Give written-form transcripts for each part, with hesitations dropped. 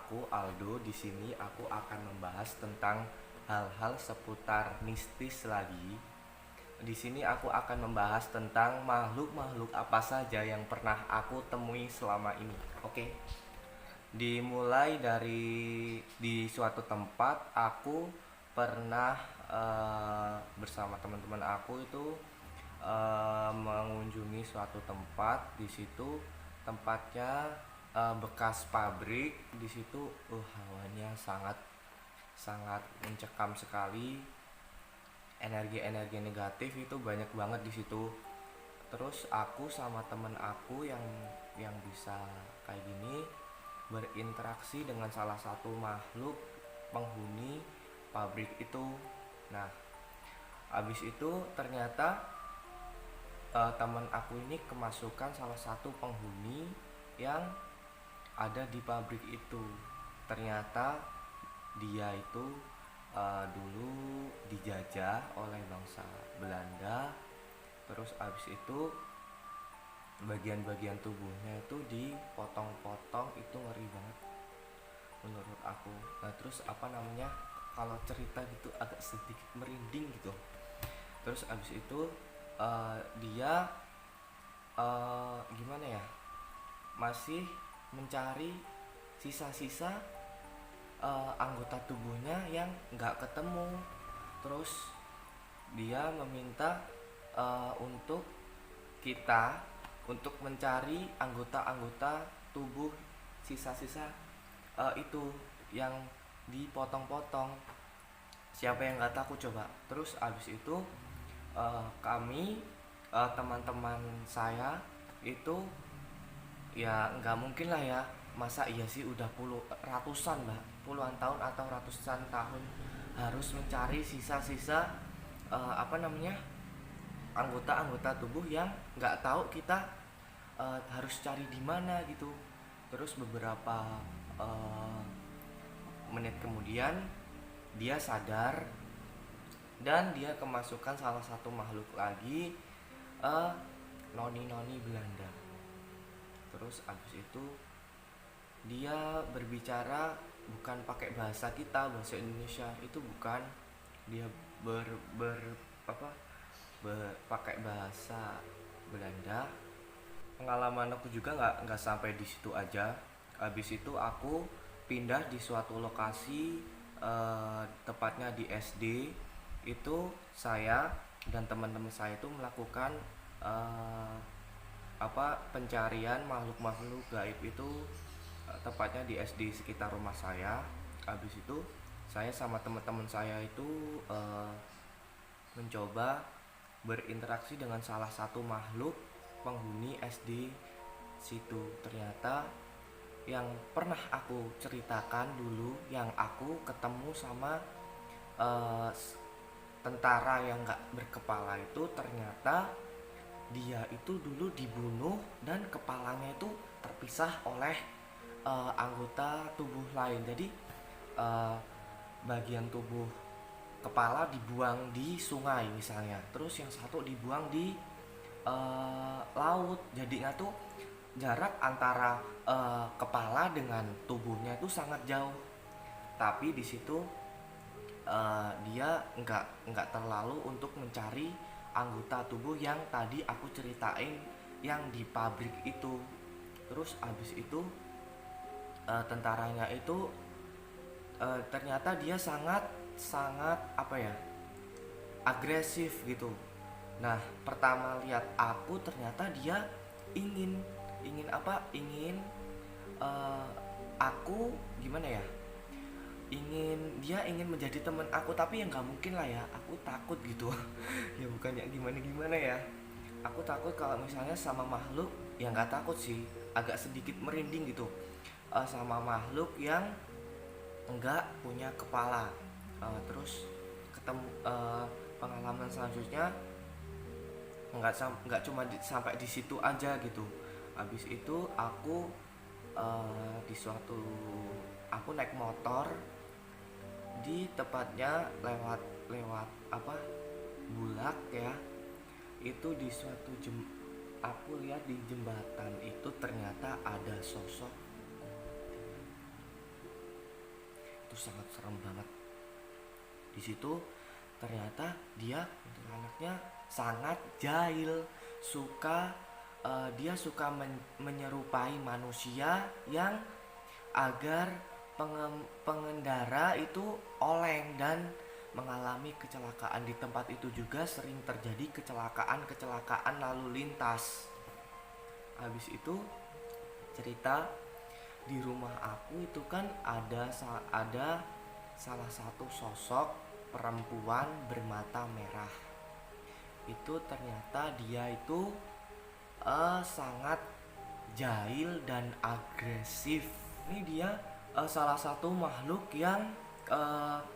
aku Aldo. Di sini aku akan membahas tentang hal-hal seputar mistis lagi. Di sini aku akan membahas tentang makhluk-makhluk apa saja yang pernah aku temui selama ini. Oke. Dimulai dari di suatu tempat aku pernah bersama teman-teman aku itu mengunjungi suatu tempat. Di situ tempatnya bekas pabrik. Di situ hawanya sangat sangat mencekam sekali. Energi-energi negatif itu banyak banget di situ. Terus aku sama temen aku yang bisa kayak gini berinteraksi dengan salah satu makhluk penghuni pabrik itu. Nah, abis itu ternyata teman aku ini kemasukan salah satu penghuni yang ada di pabrik itu. Ternyata dia itu dulu dijajah oleh bangsa Belanda. Terus abis itu bagian-bagian tubuhnya itu dipotong-potong. Itu ngeri banget menurut aku. Nah terus apa namanya, kalau cerita gitu agak sedikit merinding gitu. Terus abis itu dia gimana ya, masih mencari sisa-sisa anggota tubuhnya yang nggak ketemu. Terus dia meminta untuk kita untuk mencari anggota-anggota tubuh sisa-sisa itu yang dipotong-potong. Siapa yang nggak takut coba? Terus abis itu kami teman-teman saya itu ya nggak mungkin lah ya, masa iya sih udah ratusan lah, puluhan tahun atau ratusan tahun harus mencari sisa-sisa apa namanya, anggota-anggota tubuh yang nggak tahu kita harus cari di mana gitu. Terus beberapa uh, menit kemudian dia sadar dan dia kemasukan salah satu makhluk lagi, noni-noni Belanda. Terus abis itu dia berbicara bukan pakai bahasa kita, bahasa Indonesia itu bukan. Dia ber, ber apa pakai bahasa Belanda. Pengalaman aku juga nggak sampai di situ aja. Habis itu aku pindah di suatu lokasi, tepatnya di SD. Itu saya dan teman-teman saya itu melakukan pencarian makhluk-makhluk gaib itu, tepatnya di SD sekitar rumah saya. Habis itu saya sama teman-teman saya itu mencoba berinteraksi dengan salah satu makhluk penghuni SD situ. Ternyata yang pernah aku ceritakan dulu, yang aku ketemu sama uh, tentara yang gak berkepala itu, ternyata dia itu dulu dibunuh dan kepalanya itu terpisah oleh anggota tubuh lain. Jadi uh, bagian tubuh kepala dibuang di sungai misalnya, terus yang satu dibuang di laut. Jadinya tuh jarak antara kepala dengan tubuhnya itu sangat jauh. Tapi di situ dia nggak terlalu untuk mencari anggota tubuh yang tadi aku ceritain yang di pabrik itu. Terus abis itu tentaranya itu ternyata dia sangat sangat apa ya, agresif gitu. Nah pertama lihat aku, ternyata dia ingin ingin apa ingin uh, aku gimana ya, dia ingin menjadi teman aku. Tapi ya nggak mungkin lah ya, aku takut gitu. Ya bukannya gimana gimana ya, aku takut kalau misalnya sama makhluk. Ya nggak takut sih, agak sedikit merinding gitu sama makhluk yang enggak punya kepala. Terus ketemu pengalaman selanjutnya nggak cuma sampai di situ aja gitu. Habis itu aku di suatu aku naik motor di tepatnya lewat lewat apa bulak ya. Itu di suatu aku lihat di jembatan itu ternyata ada sosok itu sangat serem banget. Di situ ternyata dia anaknya sangat jahil, dia suka menyerupai manusia yang agar pengendara itu oleng dan mengalami kecelakaan. Di tempat itu juga sering terjadi kecelakaan lalu lintas. Habis itu cerita di rumah aku itu kan ada salah satu sosok perempuan bermata merah. Itu ternyata dia itu sangat jahil dan agresif. Ini dia salah satu makhluk yang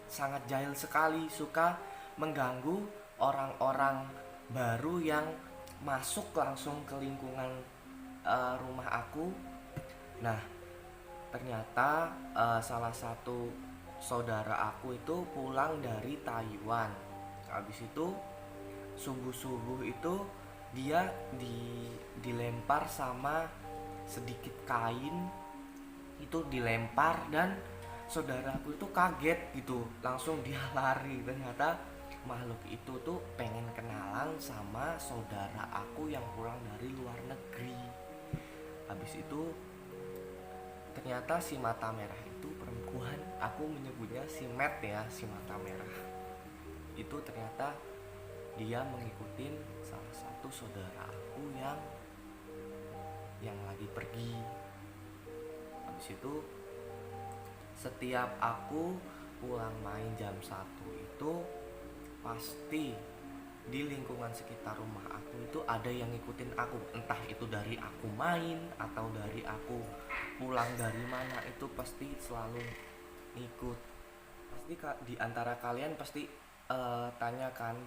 sangat jahil sekali, suka mengganggu orang-orang baru yang masuk langsung ke lingkungan rumah aku. Nah, ternyata salah satu saudara aku itu pulang dari Taiwan. Habis itu subuh-subuh itu dia dilempar sama sedikit kain, itu dilempar dan saudaraku itu kaget gitu, langsung dia lari. Ternyata makhluk itu tuh pengen kenalan sama saudara aku yang pulang dari luar negeri. Habis itu ternyata si mata merah itu perempuan, aku menyebutnya si Matt ya, si mata merah itu ternyata dia mengikutin salah satu saudara aku yang lagi pergi. Habis itu setiap aku pulang main jam 1 itu pasti di lingkungan sekitar rumah aku itu ada yang ngikutin aku, entah itu dari aku main atau dari aku pulang dari mana, itu pasti selalu ngikut. Pasti di antara kalian pasti tanya kan,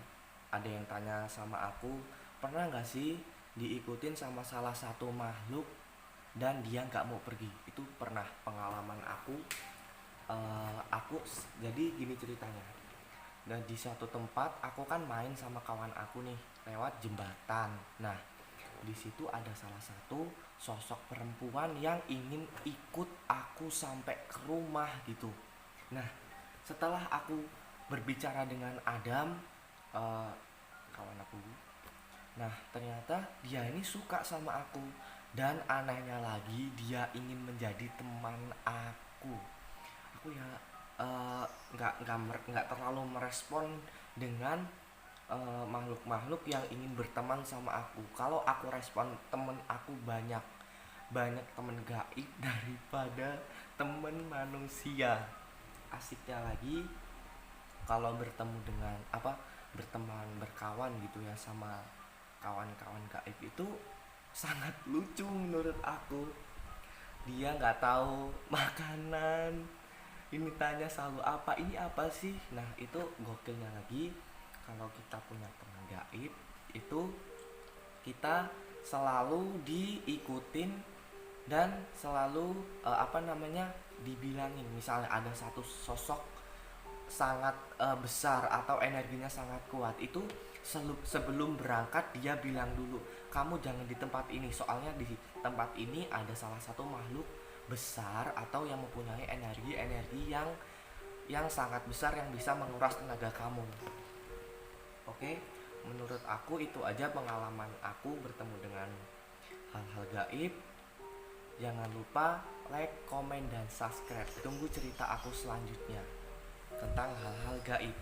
ada yang tanya sama aku, pernah gak sih diikutin sama salah satu makhluk dan dia gak mau pergi? Itu pernah pengalaman aku. Jadi gini ceritanya. Dan di suatu tempat aku kan main sama kawan aku nih lewat jembatan. Nah, di situ ada salah satu sosok perempuan yang ingin ikut aku sampai ke rumah gitu. Nah, setelah aku berbicara dengan Adam, kawan aku, nah ternyata dia ini suka sama aku, dan anehnya lagi dia ingin menjadi teman aku. Aku ya nggak terlalu merespon dengan makhluk-makhluk yang ingin berteman sama aku. Kalau aku respon temen aku banyak temen gaib daripada temen manusia. Asiknya lagi kalau berkawan gitu ya sama kawan-kawan gaib itu sangat lucu menurut aku. Dia nggak tahu makanan, ini tanya selalu ini apa sih. Nah, itu gokilnya lagi kalau kita punya teman gaib itu kita selalu diikutin dan selalu dibilangin, misalnya ada satu sosok sangat besar atau energinya sangat kuat, itu sebelum berangkat dia bilang dulu, kamu jangan di tempat ini, soalnya di tempat ini ada salah satu makhluk besar atau yang mempunyai energi yang sangat besar yang bisa menguras tenaga kamu. Oke, menurut aku itu aja pengalaman aku bertemu dengan hal-hal gaib. Jangan lupa like, komen, dan subscribe. Tunggu cerita aku selanjutnya tentang hal-hal gaib.